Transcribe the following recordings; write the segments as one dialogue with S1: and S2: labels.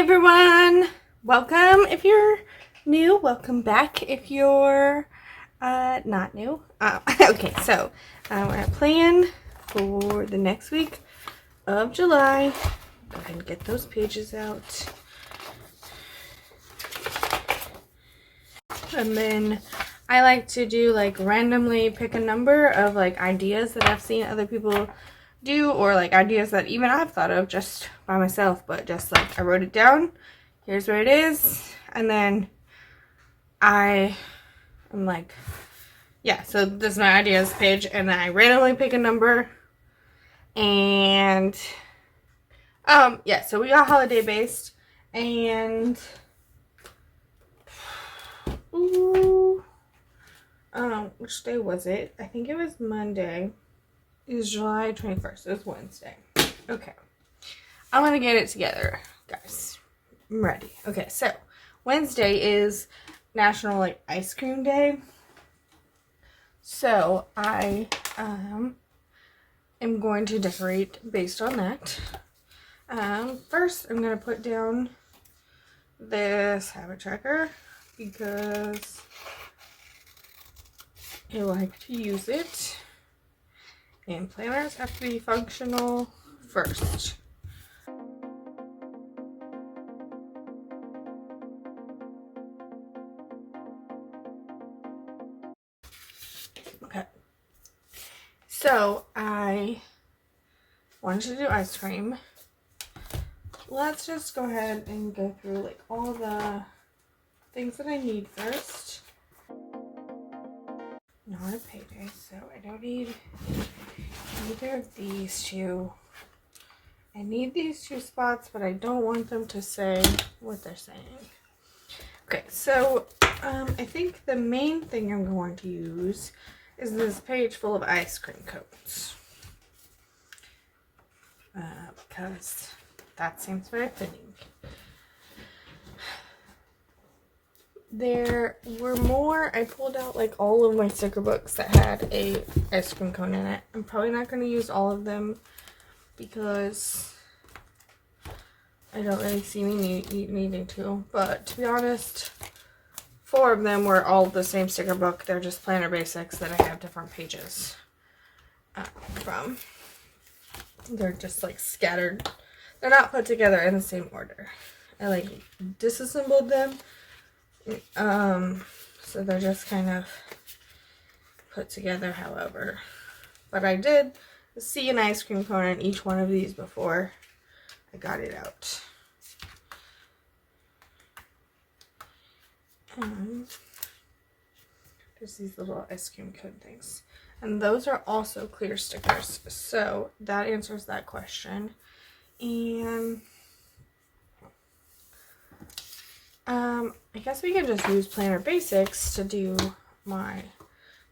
S1: everyone, welcome. If you're new, welcome back. If you're not new, okay, so we're gonna plan for the next week of July. Go ahead and get those pages out, and then I like to do like randomly pick a number of like ideas that I've seen other people do, or like ideas that even I've thought of just by myself, but just like I wrote it down. Here's where it is, and then I'm like, yeah, so this is my ideas page, and then I randomly pick a number, and yeah, so we got holiday based, and which day was it? I think it was Monday. It was July 21st. It was Wednesday. Okay. I'm going to get it together, guys. I'm ready. Okay, so Wednesday is National like Ice Cream Day. So I am going to decorate based on that. First, I'm going to put down this habit tracker because I like to use it. And planners have to be functional first. Okay. So I wanted to do ice cream. Let's just go ahead and go through like all the things that I need first. Not a payday, so I don't need either of these two. I need these two spots, but I don't want them to say what they're saying. Okay, so I think the main thing I'm going to use is this page full of ice cream cones. Because that seems very fitting. There were more. I pulled out like all of my sticker books that had a ice cream cone in it. I'm probably not going to use all of them because I don't really see me needing to. But to be honest, 4 of them were all the same sticker book. They're just planner basics that I have different pages from. They're just like scattered. They're not put together in the same order. I like disassembled them. So they're just kind of put together however. But I did see an ice cream cone in each one of these before I got it out. There's these little ice cream cone things. And those are also clear stickers. So that answers that question. And I guess we can just use Planner Basics to do my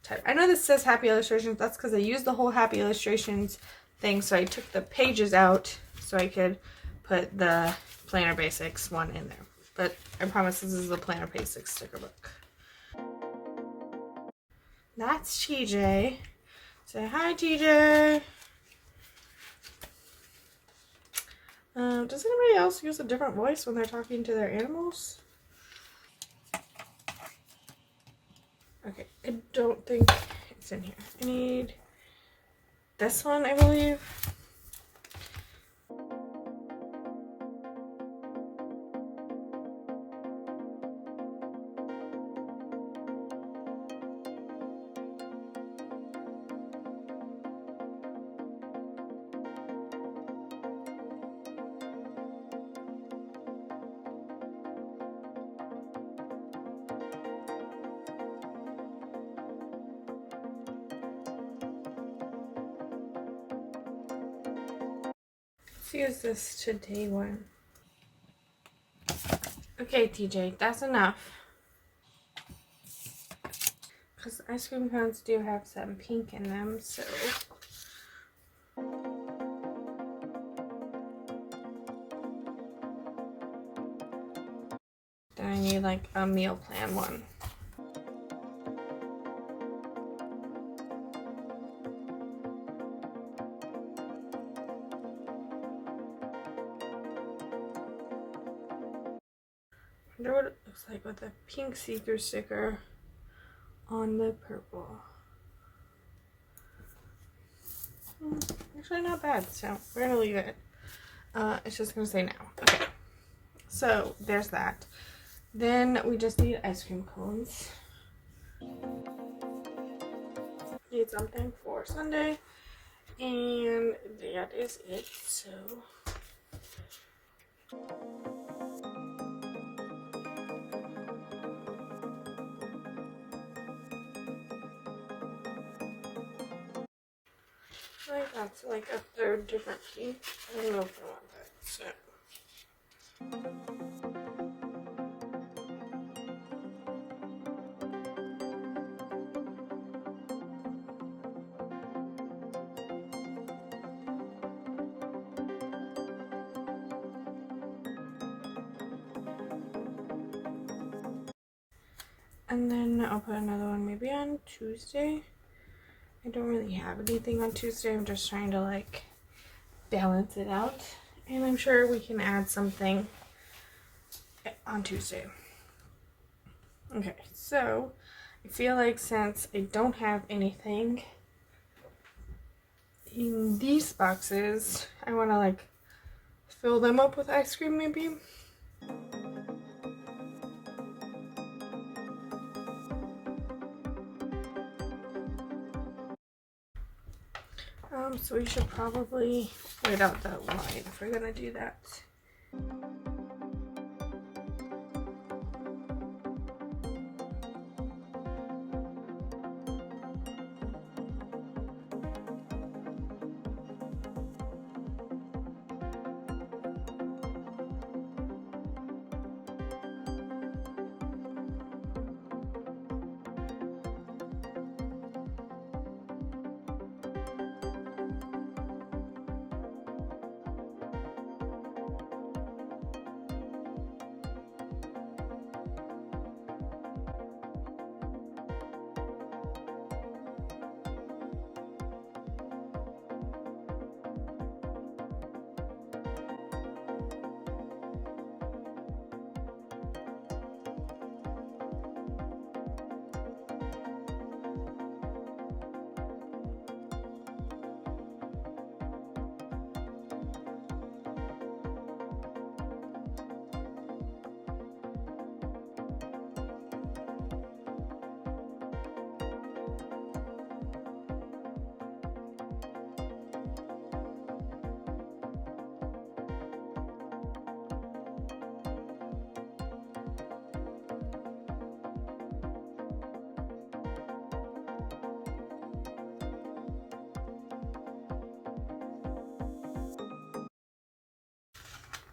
S1: type. I know this says Happy Illustrations. That's because I used the whole Happy Illustrations thing. So I took the pages out so I could put the Planner Basics one in there. But I promise this is the Planner Basics sticker book. That's TJ. Say hi, TJ. Does anybody else use a different voice when they're talking to their animals? Okay, I don't think it's in here. I need this one, I believe. Let's use this today one. Okay, TJ, that's enough. Because ice cream cones do have some pink in them, so. Then I need like a meal plan one. wonder what it looks like with a pink seeker sticker on the purple. Actually not bad, so we're gonna leave it. It's just gonna say now. Okay, so there's that. Then we just need ice cream cones. Need something for Sunday, and that is it. So like that's like a third different pink. I don't know if I want that. So and then I'll put another one maybe on Tuesday. I don't really have anything on Tuesday. I'm just trying to like balance it out. And I'm sure we can add something on Tuesday. Okay, so I feel like since I don't have anything in these boxes, I want to like fill them up with ice cream maybe. So we should probably wait out that line if we're gonna do that.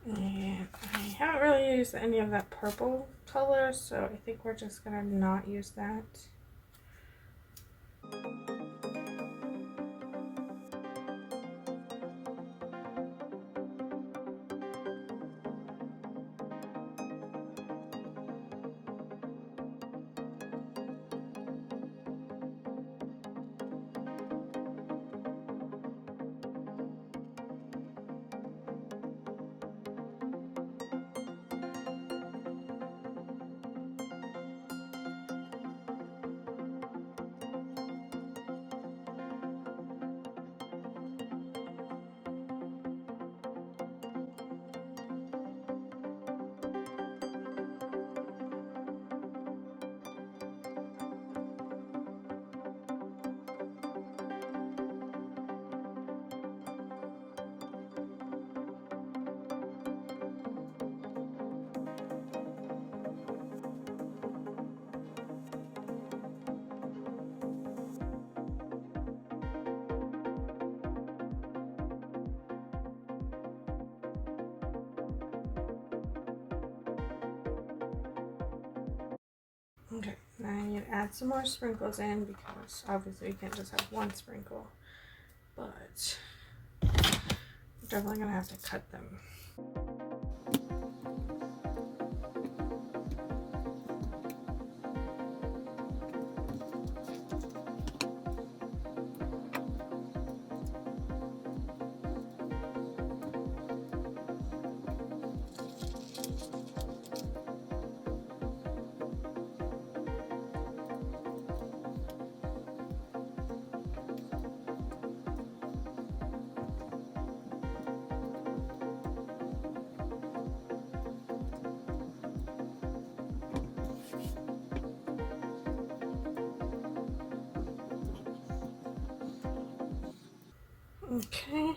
S1: And I haven't really used any of that purple color, so I think we're just gonna not use that. Okay, now I need to add some more sprinkles in because obviously you can't just have one sprinkle, but I'm definitely gonna have to cut them. Okay,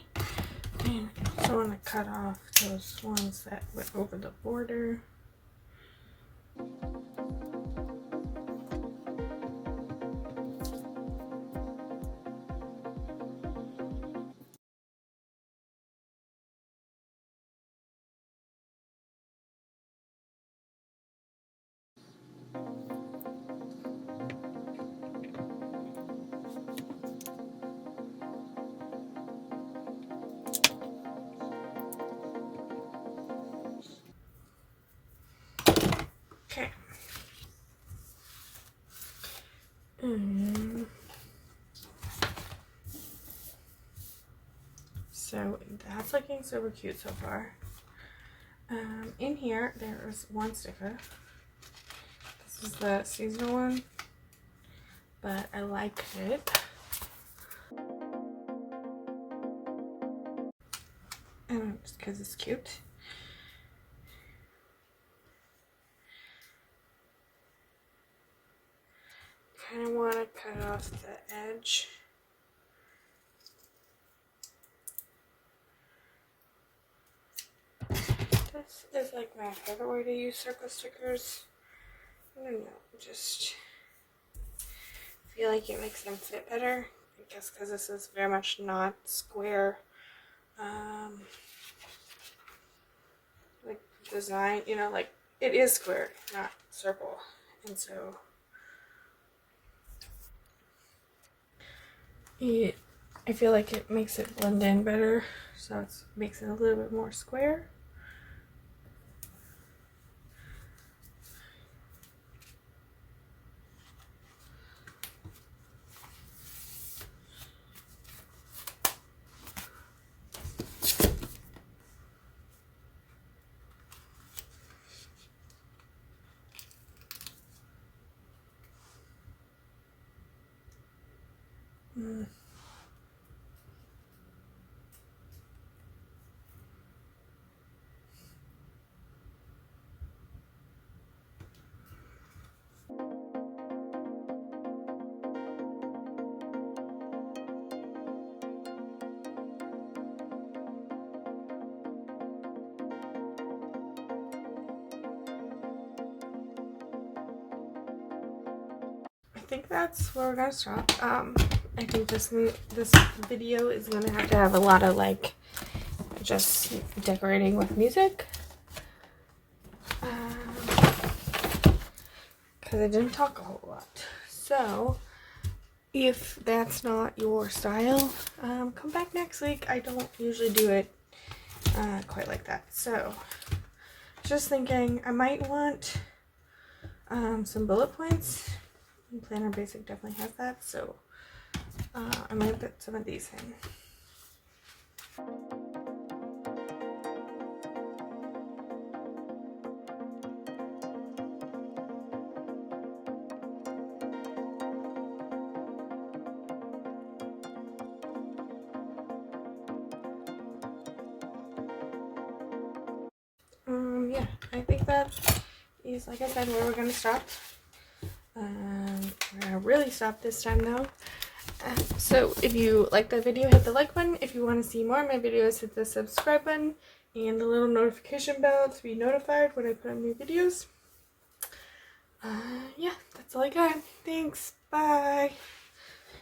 S1: and I also want to cut off those ones that went over the border. Okay. So that's looking super cute so far. In here, there is one sticker. This is the seasonal one, but I like it. Just because it's cute. Kind of want to cut off the edge. This is like my favorite way to use circle stickers. I don't know, just feel like it makes them fit better. I guess because this is very much not square like design, you know, like it is square, not circle. And so I feel like it makes it blend in better, so it makes it a little bit more square. I think that's where we're gonna stop. I think this video is gonna have to have a lot of like just decorating with music, because I didn't talk a whole lot. So if that's not your style, come back next week. I don't usually do it quite like that. So just thinking I might want some bullet points. Planner Basic definitely has that, so I might put some of these in. Yeah, I think that is, like I said, where we're gonna stop. We're gonna really stop this time though. So if you like the video, hit the like button. If you want to see more of my videos, hit the subscribe button and the little notification bell to be notified when I put up new videos. Yeah, that's all I got. Thanks. Bye.